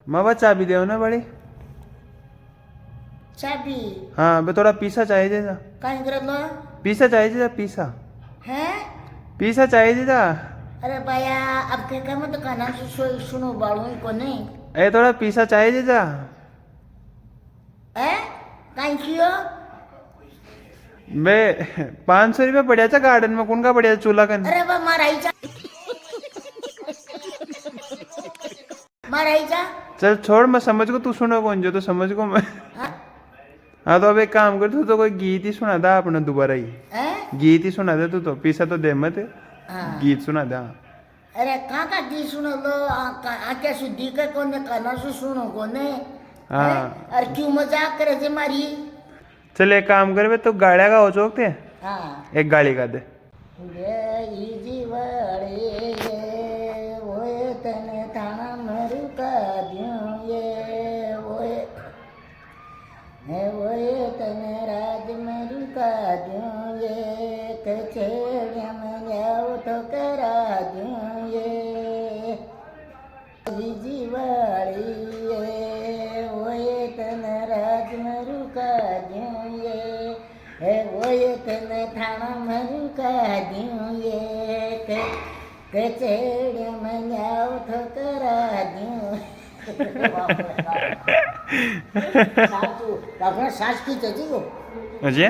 मावा चाबी दे ना बड़ी। चाबी हाँ बे थोड़ा पीसा चाहिए था। काय करत ना पीसा चाहिए था पीसा। है पीसा चाहिए था। अरे बाया अब काय म्हणतो काना सुनो बाळून कोणी ए थोड़ा पीसा चाहिए था। है काय कियो बे 500 रुपया पड़ा था गार्डन में कौन का पड़ा चूल्हा का। अरे बा मारायचा चल छोड़ मैं समझ को तू सुनो कौन जो तो समझ को मैं। हाँ? हाँ तो अब एक काम कर तू तो कोई गीत ही सुना था अपना दोबारा ही। हैं? गीत ही सुना दे तू तो पीसा तो दे मत। हाँ। गीत सुना दे हाँ। अरे का दी सुनो लो आख्या सुधी का कोने काना सुनो कोने हाँ। अरे क्यों मजाक करे थे मारी चल एक काम कर बे तू गाड़िया का हो चौकते हाँ एक गाड़ी का दे। ये जीवाड़े ये वोए तने थाना मरु का दियो ये वोए तने राज मरु का दियो ये कचेड़िया में जाओ तो करा दियो ये जीवाड़ी ये वोए तने राज मरु का दियो ये वोए तने थाना मरु का दियो ये कचेड़िया में जाओ तो करा दियो સાચું આપણે સાચી જતી અજય